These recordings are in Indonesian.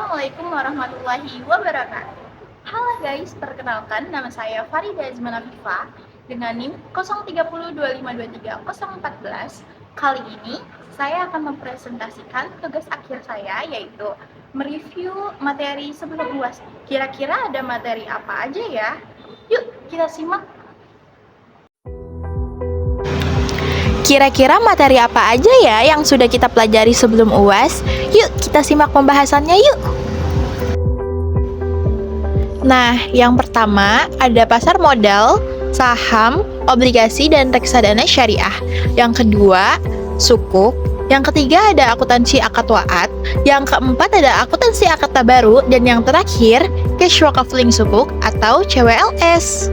Assalamualaikum warahmatullahi wabarakatuh. Halo guys, perkenalkan nama saya Farida Azman Afifah dengan NIM 0302523014. Kali ini saya akan mempresentasikan tugas akhir saya, yaitu mereview materi sebelum UAS. Kira-kira ada materi apa aja ya? Yuk kita simak. Kira-kira materi apa aja ya yang sudah kita pelajari sebelum UAS? Yuk kita simak pembahasannya yuk! Nah, yang pertama ada pasar modal, saham, obligasi, dan reksadana syariah. Yang kedua, sukuk. Yang ketiga ada akuntansi akad waat. Yang keempat ada akuntansi akad tabaru. Dan yang terakhir, cash wakafling sukuk atau CWLS.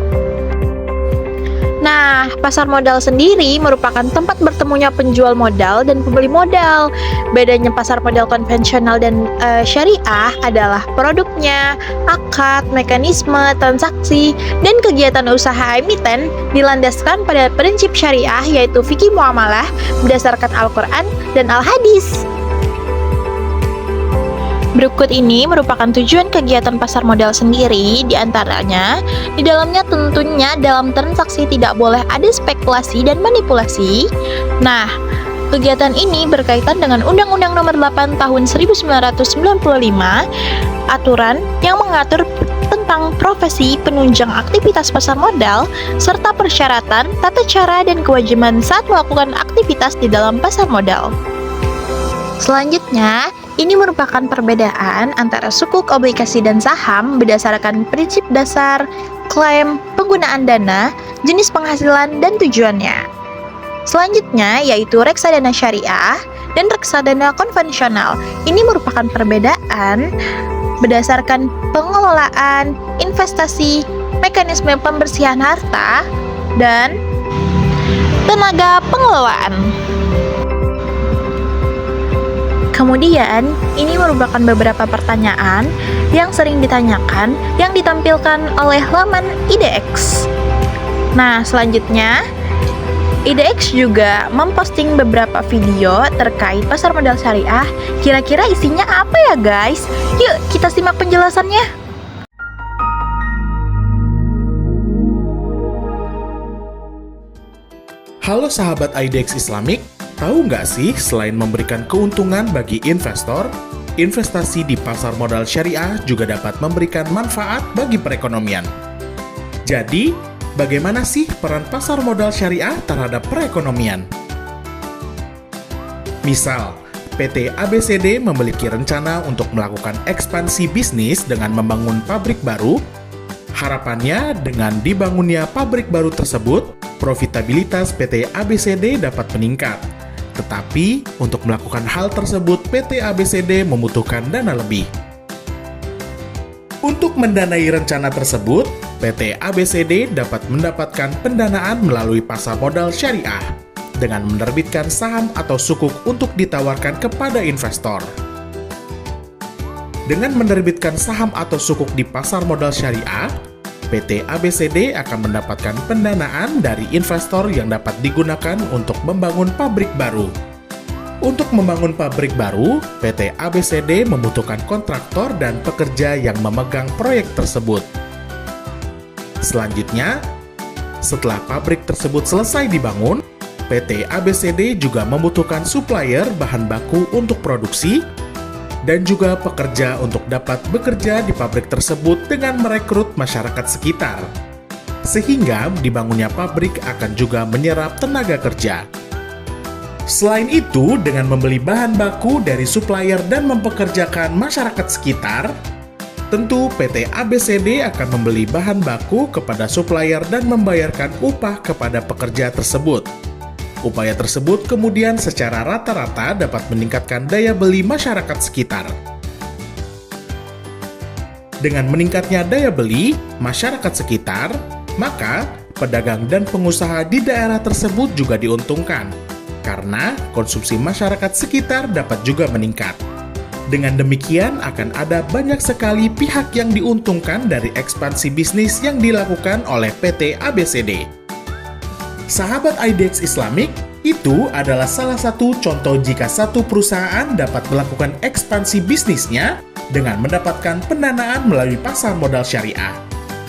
Nah, pasar modal sendiri merupakan tempat bertemunya penjual modal dan pembeli modal. Bedanya pasar modal konvensional dan syariah adalah produknya, akad, mekanisme, transaksi, dan kegiatan usaha emiten dilandaskan pada prinsip syariah yaitu fikih muamalah berdasarkan Al-Quran dan Al-Hadis. Berikut ini merupakan tujuan kegiatan pasar modal sendiri, diantaranya di dalamnya tentunya dalam transaksi tidak boleh ada spekulasi dan manipulasi. Nah, kegiatan ini berkaitan dengan Undang-Undang Nomor 8 Tahun 1995, aturan yang mengatur tentang profesi penunjang aktivitas pasar modal, serta persyaratan, tata cara, dan kewajiban saat melakukan aktivitas di dalam pasar modal. Selanjutnya, ini merupakan perbedaan antara sukuk, obligasi, dan saham berdasarkan prinsip dasar, klaim, penggunaan dana, jenis penghasilan, dan tujuannya. Selanjutnya yaitu reksadana syariah dan reksadana konvensional. Ini merupakan perbedaan berdasarkan pengelolaan, investasi, mekanisme pembersihan harta, dan tenaga pengelolaan. Kemudian, ini merupakan beberapa pertanyaan yang sering ditanyakan yang ditampilkan oleh laman IDX. Nah, selanjutnya, IDX juga memposting beberapa video terkait pasar modal syariah. Kira-kira isinya apa ya guys? Yuk, kita simak penjelasannya. Halo sahabat IDX Islamic, tahu nggak sih selain memberikan keuntungan bagi investor, investasi di pasar modal syariah juga dapat memberikan manfaat bagi perekonomian. Jadi, bagaimana sih peran pasar modal syariah terhadap perekonomian? Misal, PT ABCD memiliki rencana untuk melakukan ekspansi bisnis dengan membangun pabrik baru. Harapannya dengan dibangunnya pabrik baru tersebut, profitabilitas PT ABCD dapat meningkat. Tetapi, untuk melakukan hal tersebut, PT ABCD membutuhkan dana lebih. Untuk mendanai rencana tersebut, PT ABCD dapat mendapatkan pendanaan melalui pasar modal syariah dengan menerbitkan saham atau sukuk untuk ditawarkan kepada investor. Dengan menerbitkan saham atau sukuk di pasar modal syariah, PT ABCD akan mendapatkan pendanaan dari investor yang dapat digunakan untuk membangun pabrik baru. Untuk membangun pabrik baru, PT ABCD membutuhkan kontraktor dan pekerja yang memegang proyek tersebut. Selanjutnya, setelah pabrik tersebut selesai dibangun, PT ABCD juga membutuhkan supplier bahan baku untuk produksi, dan juga pekerja untuk dapat bekerja di pabrik tersebut dengan merekrut masyarakat sekitar. Sehingga dibangunnya pabrik akan juga menyerap tenaga kerja. Selain itu, dengan membeli bahan baku dari supplier dan mempekerjakan masyarakat sekitar, tentu PT ABCD akan membeli bahan baku kepada supplier dan membayarkan upah kepada pekerja tersebut. Upaya tersebut kemudian secara rata-rata dapat meningkatkan daya beli masyarakat sekitar. Dengan meningkatnya daya beli masyarakat sekitar, maka pedagang dan pengusaha di daerah tersebut juga diuntungkan, karena konsumsi masyarakat sekitar dapat juga meningkat. Dengan demikian akan ada banyak sekali pihak yang diuntungkan dari ekspansi bisnis yang dilakukan oleh PT ABCD. Sahabat IDX Islamic, itu adalah salah satu contoh jika satu perusahaan dapat melakukan ekspansi bisnisnya dengan mendapatkan pendanaan melalui pasar modal syariah.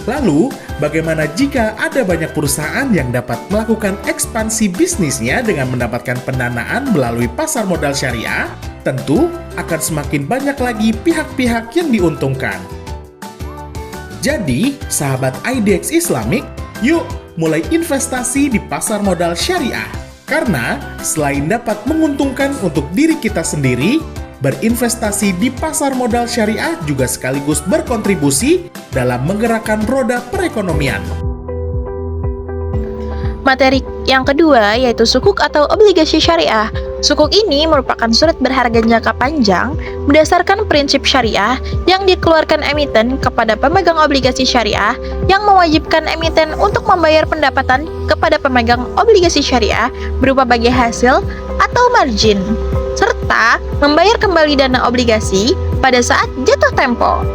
Lalu, bagaimana jika ada banyak perusahaan yang dapat melakukan ekspansi bisnisnya dengan mendapatkan pendanaan melalui pasar modal syariah? Tentu akan semakin banyak lagi pihak-pihak yang diuntungkan. Jadi, sahabat IDX Islamic, yuk mulai investasi di pasar modal syariah. Karena selain dapat menguntungkan untuk diri kita sendiri, berinvestasi di pasar modal syariah juga sekaligus berkontribusi dalam menggerakkan roda perekonomian. Materi yang kedua yaitu sukuk atau obligasi syariah. Sukuk ini merupakan surat berharga jangka panjang berdasarkan prinsip syariah yang dikeluarkan emiten kepada pemegang obligasi syariah yang mewajibkan emiten untuk membayar pendapatan kepada pemegang obligasi syariah berupa bagi hasil atau margin, serta membayar kembali dana obligasi pada saat jatuh tempo.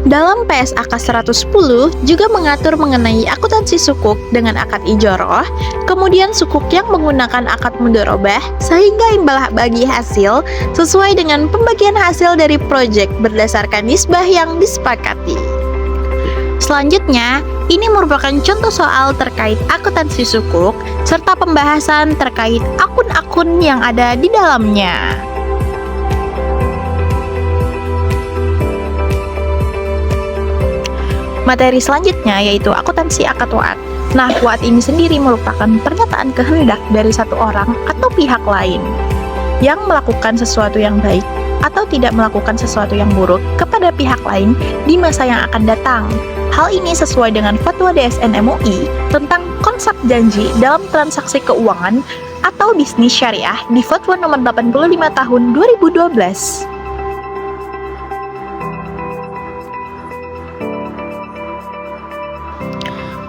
Dalam PSAK 110 juga mengatur mengenai akuntansi sukuk dengan akad ijoroh, kemudian sukuk yang menggunakan akad mudorobah, sehingga imbalah bagi hasil sesuai dengan pembagian hasil dari proyek berdasarkan nisbah yang disepakati. Selanjutnya, ini merupakan contoh soal terkait akuntansi sukuk, serta pembahasan terkait akun-akun yang ada di dalamnya. Materi selanjutnya yaitu akuntansi akad wa'ad. Nah, wa'ad ini sendiri merupakan pernyataan kehendak dari satu orang atau pihak lain yang melakukan sesuatu yang baik atau tidak melakukan sesuatu yang buruk kepada pihak lain di masa yang akan datang. Hal ini sesuai dengan fatwa DSN MUI tentang konsep janji dalam transaksi keuangan atau bisnis syariah di fatwa nomor 85 tahun 2012.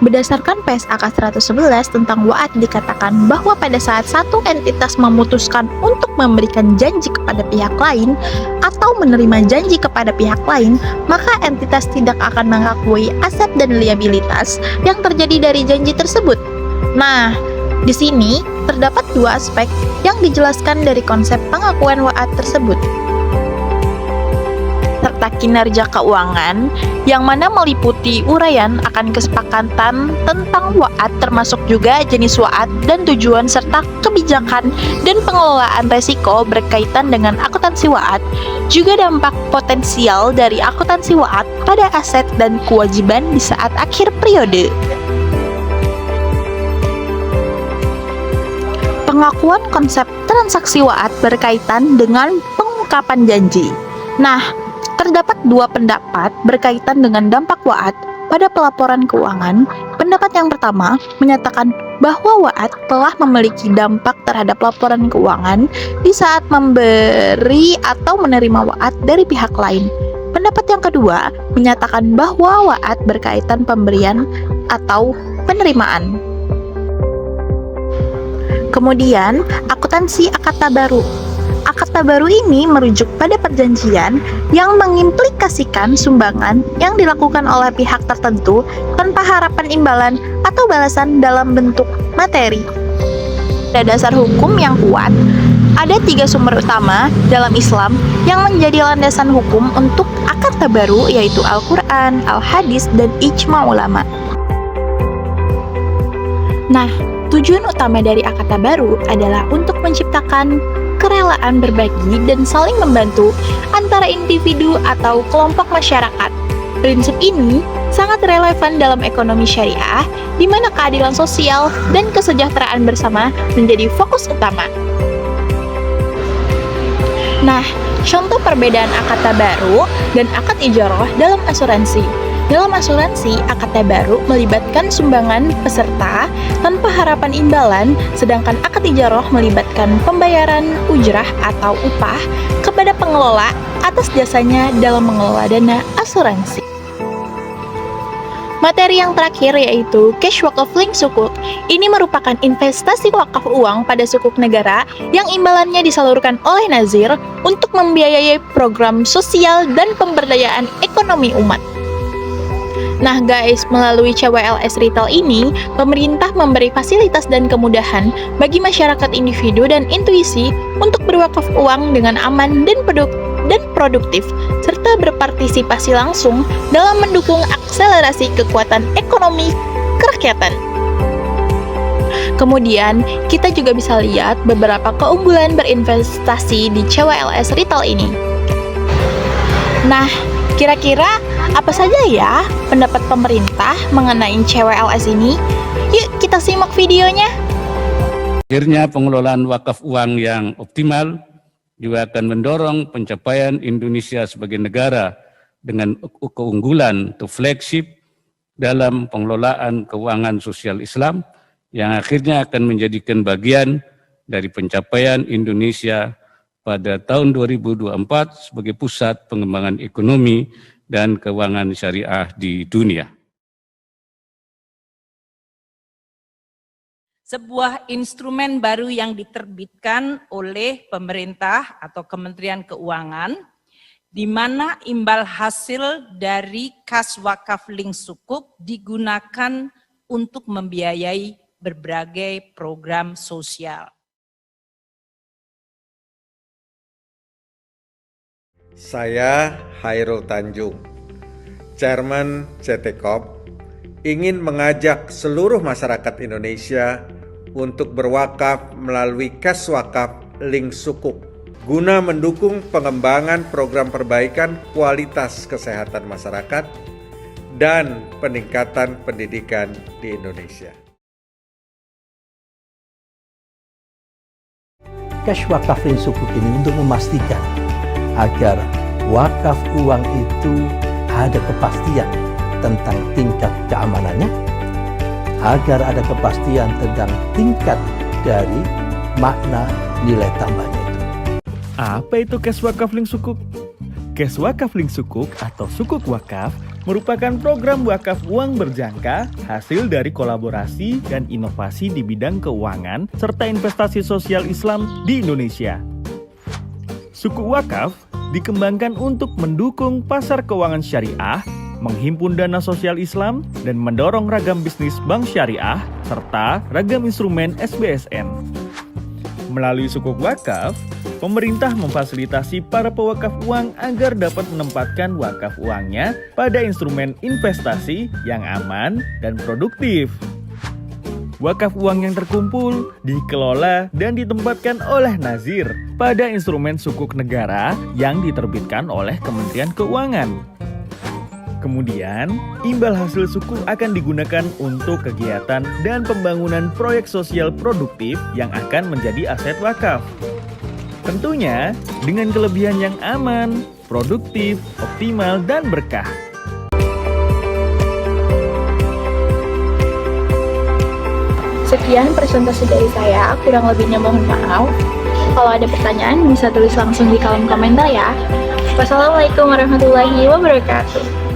Berdasarkan PSAK 111 tentang wa'ad dikatakan bahwa pada saat satu entitas memutuskan untuk memberikan janji kepada pihak lain atau menerima janji kepada pihak lain, maka entitas tidak akan mengakui aset dan liabilitas yang terjadi dari janji tersebut. Nah, di sini terdapat dua aspek yang dijelaskan dari konsep pengakuan wa'ad tersebut, serta kinerja keuangan yang mana meliputi uraian akan kesepakatan tentang wa'ad termasuk juga jenis wa'ad dan tujuan serta kebijakan dan pengelolaan resiko berkaitan dengan akuntansi wa'ad, juga dampak potensial dari akuntansi wa'ad pada aset dan kewajiban di saat akhir periode. Pengakuan konsep transaksi wa'ad berkaitan dengan pengungkapan janji. Nah, terdapat dua pendapat berkaitan dengan dampak wa'ad pada pelaporan keuangan. Pendapat yang pertama menyatakan bahwa wa'ad telah memiliki dampak terhadap laporan keuangan di saat memberi atau menerima wa'ad dari pihak lain. Pendapat yang kedua menyatakan bahwa wa'ad berkaitan pemberian atau penerimaan. Kemudian, akuntansi akad tabaru. Akad tabaru ini merujuk pada perjanjian yang mengimplikasikan sumbangan yang dilakukan oleh pihak tertentu tanpa harapan imbalan atau balasan dalam bentuk materi. Pada dasar hukum yang kuat, ada tiga sumber utama dalam Islam yang menjadi landasan hukum untuk akad tabaru, yaitu Al-Quran, Al-Hadis, dan Ijma' ulama. Nah, tujuan utama dari akad tabaru adalah untuk menciptakan kerelaan berbagi dan saling membantu antara individu atau kelompok masyarakat. Prinsip ini sangat relevan dalam ekonomi syariah, di mana keadilan sosial dan kesejahteraan bersama menjadi fokus utama. Nah, contoh perbedaan akad tabaru dan akad ijoroh dalam asuransi. Dalam asuransi, akad tabaru melibatkan sumbangan peserta tanpa harapan imbalan, sedangkan akad ijaroh melibatkan pembayaran ujrah atau upah kepada pengelola atas jasanya dalam mengelola dana asuransi. Materi yang terakhir yaitu cash wakaf link sukuk. Ini merupakan investasi wakaf uang pada sukuk negara yang imbalannya disalurkan oleh nazir untuk membiayai program sosial dan pemberdayaan ekonomi umat. Nah guys, melalui CWLS Retail ini, pemerintah memberi fasilitas dan kemudahan bagi masyarakat individu dan intuisi untuk berwakaf uang dengan aman dan produktif, serta berpartisipasi langsung dalam mendukung akselerasi kekuatan ekonomi kerakyatan. Kemudian, kita juga bisa lihat beberapa keunggulan berinvestasi di CWLS Retail ini. Nah, kira-kira apa saja ya pendapat pemerintah mengenai CWLS ini? Yuk kita simak videonya. Akhirnya pengelolaan wakaf uang yang optimal juga akan mendorong pencapaian Indonesia sebagai negara dengan keunggulan atau flagship dalam pengelolaan keuangan sosial Islam yang akhirnya akan menjadikan bagian dari pencapaian Indonesia pada tahun 2024 sebagai pusat pengembangan ekonomi dan keuangan syariah di dunia. Sebuah instrumen baru yang diterbitkan oleh pemerintah atau Kementerian Keuangan, di mana imbal hasil dari kas wakaf link sukuk digunakan untuk membiayai berbagai program sosial. Saya Hairul Tanjung, Chairman CT Corp, ingin mengajak seluruh masyarakat Indonesia untuk berwakaf melalui kas wakaf link sukuk guna mendukung pengembangan program perbaikan kualitas kesehatan masyarakat dan peningkatan pendidikan di Indonesia. Kas wakaf link sukuk ini untuk memastikan agar wakaf uang itu ada kepastian tentang tingkat keamanannya, agar ada kepastian tentang tingkat dari makna nilai tambahnya itu. Apa itu Kas Wakaf Link Sukuk? Kas Wakaf Link Sukuk atau Sukuk Wakaf merupakan program wakaf uang berjangka hasil dari kolaborasi dan inovasi di bidang keuangan serta investasi sosial Islam di Indonesia. Sukuk wakaf dikembangkan untuk mendukung pasar keuangan syariah, menghimpun dana sosial Islam, dan mendorong ragam bisnis bank syariah, serta ragam instrumen SBSN. Melalui sukuk wakaf, pemerintah memfasilitasi para pewakaf uang agar dapat menempatkan wakaf uangnya pada instrumen investasi yang aman dan produktif. Wakaf uang yang terkumpul, dikelola, dan ditempatkan oleh nazir pada instrumen sukuk negara yang diterbitkan oleh Kementerian Keuangan. Kemudian, imbal hasil sukuk akan digunakan untuk kegiatan dan pembangunan proyek sosial produktif yang akan menjadi aset wakaf. Tentunya dengan kelebihan yang aman, produktif, optimal, dan berkah. Sekian presentasi dari saya, kurang lebihnya mohon maaf. Kalau ada pertanyaan bisa tulis langsung di kolom komentar ya. Wassalamualaikum warahmatullahi wabarakatuh.